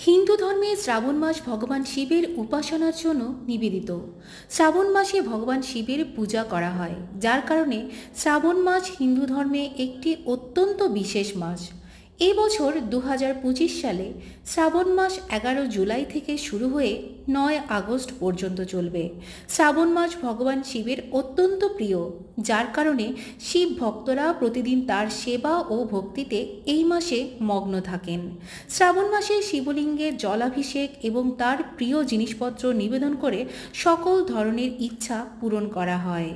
হিন্দু ধর্মে শ্রাবণ মাস ভগবান শিবের উপাসনার জন্য নিবেদিত। শ্রাবণ মাসে ভগবান শিবের পূজা করা হয়, যার কারণে শ্রাবণ মাস হিন্দু ধর্মে একটি অত্যন্ত বিশেষ মাস। এই বছর 2025 সালে শ্রাবণ মাস 11 জুলাই থেকে শুরু হয়ে 9 আগস্ট পর্যন্ত চলবে। শ্রাবণ মাস ভগবান শিবের অত্যন্ত প্রিয়, যার কারণে শিব ভক্তরা প্রতিদিন তার সেবা ও ভক্তিতে এই মাসে মগ্ন থাকেন। শ্রাবণ মাসে শিবলিঙ্গের জলাভিষেক এবং তার প্রিয় জিনিসপত্র নিবেদন করে সকল ধরনের ইচ্ছা পূরণ করা হয়।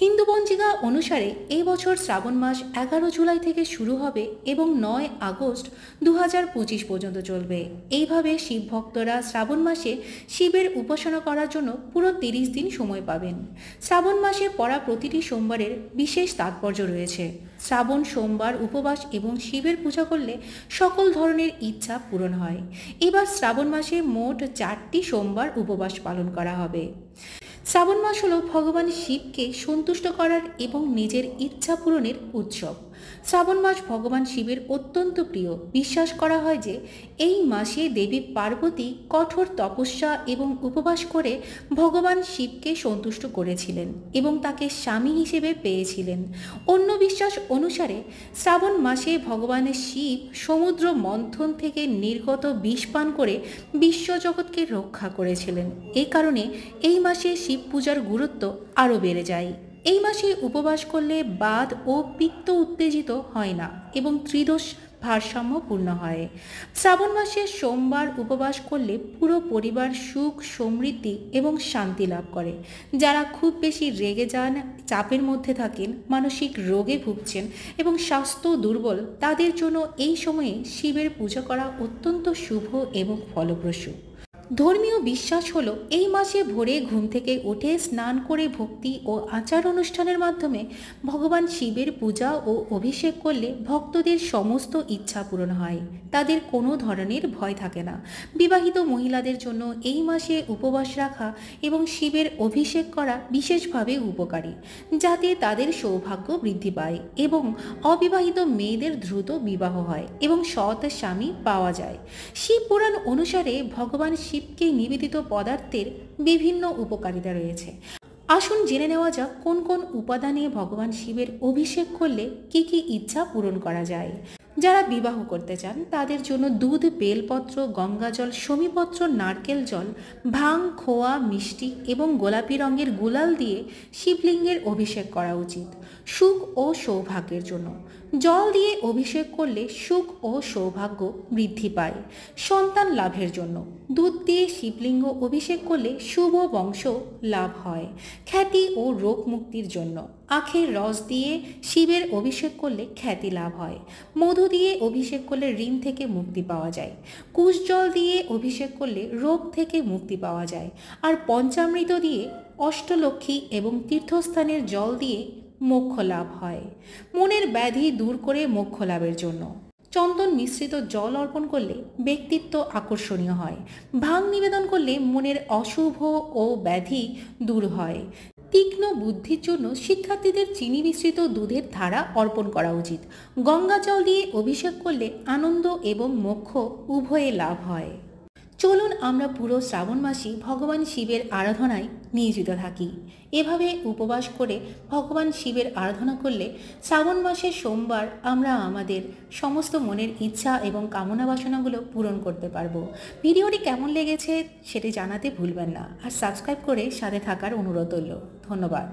হিন্দু পঞ্জিকা অনুসারে এই বছর শ্রাবণ মাস 11 জুলাই থেকে শুরু হবে এবং 9 আগস্ট 2025 পর্যন্ত চলবে। এইভাবে শিব ভক্তরা শ্রাবণ মাসে শিবের উপাসনা করার জন্য পুরো 30 দিন সময় পাবেন। শ্রাবণ মাসে পড়া প্রতিটি সোমবারের বিশেষ তাৎপর্য রয়েছে। শ্রাবণ সোমবার উপবাস এবং শিবের পূজা করলে সকল ধরনের ইচ্ছা পূরণ হয়। এবার শ্রাবণ মাসে মোট 4টি সোমবার উপবাস পালন করা হবে। শ্রাবণ মাস হল ভগবান শিবকে সন্তুষ্ট করার এবং নিজের ইচ্ছা পূরণের উৎসব। শ্রাবণ মাস ভগবান শিবের অত্যন্ত প্রিয়। বিশ্বাস করা হয় যে এই মাসে দেবী পার্বতী কঠোর তপস্যা এবং উপবাস করে ভগবান শিবকে সন্তুষ্ট করেছিলেন এবং তাকে স্বামী হিসেবে পেয়েছিলেন। অন্য বিশ্বাস অনুসারে শ্রাবণ মাসে ভগবানের শিব সমুদ্র মন্থন থেকে নির্গত বিষ পান করে বিশ্বজগৎকে রক্ষা করেছিলেন। এই কারণে এই মাসে শিব পূজার গুরুত্ব আরও বেড়ে যায়। এই মাসে উপবাস করলে বাত ও পিত্ত উত্তেজিত হয় না এবং ত্রিদোষ ভারসাম্যপূর্ণ হয়। শ্রাবণ মাসে সোমবার উপবাস করলে পুরো পরিবার সুখ, সমৃদ্ধি এবং শান্তি লাভ করে। যারা খুব বেশি রেগে যান, চাপের মধ্যে থাকেন, মানসিক রোগে ভুগছেন এবং স্বাস্থ্য দুর্বল, তাদের জন্য এই সময়ে শিবের পূজা করা অত্যন্ত শুভ এবং ফলপ্রসূ। ধর্মীয় বিশ্বাস হলো এই মাসে ভোরে ঘুম থেকে উঠে স্নান করে ভক্তি ও আচার অনুষ্ঠানের মাধ্যমে ভগবান শিবের পূজা ও অভিষেক করলে ভক্তদের সমস্ত ইচ্ছা পূরণ হয়। তাদের কোনো ধরনের ভয় থাকে না। বিবাহিত মহিলাদের জন্য এই মাসে উপবাস রাখা এবং শিবের অভিষেক করা বিশেষভাবে উপকারী, যাতে তাদের সৌভাগ্য বৃদ্ধি পায় এবং অবিবাহিত মেয়েদের দ্রুত বিবাহ হয় এবং সৎ স্বামী পাওয়া যায়। শিব পুরাণ অনুসারে ভগবান শিবকে নিবেদিত পদার্থের বিভিন্ন উপকারিতা রয়েছে। আসুন জেনে নেওয়া যাক কোন কোন উপাদানে ভগবান শিবের অভিষেক করলে কি কি ইচ্ছা পূরণ করা যায়। যারা বিবাহ করতে চান তাদের জন্য দুধ, বেলপত্র, গঙ্গাজল, শমীপত্র, নারকেল জল, ভাং, খোয়া, মিষ্টি এবং গোলাপি রঙের গুলাল দিয়ে শিবলিঙ্গের অভিষেক করা উচিত। সুখ ও সৌভাগ্যের জন্য জল দিয়ে অভিষেক করলে সুখ ও সৌভাগ্য বৃদ্ধি পায়। সন্তান লাভের জন্য দুধ দিয়ে শিবলিঙ্গ অভিষেক করলে শুভ বংশ লাভ হয়। খ্যাতি ও রোগ মুক্তির জন্য আখের রস দিয়ে শিবের অভিষেক করলে খ্যাতি লাভ হয়। মধু দিয়ে অভিষেক করলে ঋণ থেকে মুক্তি পাওয়া যায়। কুশ জল দিয়ে অভিষেক করলে রোগ থেকে মুক্তি পাওয়া যায়। আর পঞ্চামৃত দিয়ে অষ্টলক্ষ্মী এবং তীর্থস্থানের জল দিয়ে মোক্ষ লাভ হয়। মনের ব্যাধি দূর করে মোক্ষ লাভের জন্য চন্দন মিশ্রিত জল অর্পণ করলে ব্যক্তিত্ব আকর্ষণীয় হয়। ভাং নিবেদন করলে মনের অশুভ ও ব্যাধি দূর হয়। তীক্ষ্ণ বুদ্ধির জন্য শিক্ষার্থীদের চিনি মিশ্রিত দুধের ধারা অর্পণ করা উচিত। গঙ্গা জল দিয়ে অভিষেক করলে আনন্দ এবং মোক্ষ উভয়ে লাভ হয়। চলুন আমরা পুরো শ্রাবণ মাসে ভগবান শিবের আরাধনায় নিয়োজিত থাকি। এভাবে উপবাস করে ভগবান শিবের আরাধনা করলে শ্রাবণ মাসের সোমবার আমরা আমাদের সমস্ত মনের ইচ্ছা এবং কামনা বাসনাগুলো পূরণ করতে পারবো। ভিডিওটি কেমন লেগেছে সেটি জানাতে ভুলবেন না, আর সাবস্ক্রাইব করে সাথে থাকার অনুরোধ রইল। ধন্যবাদ।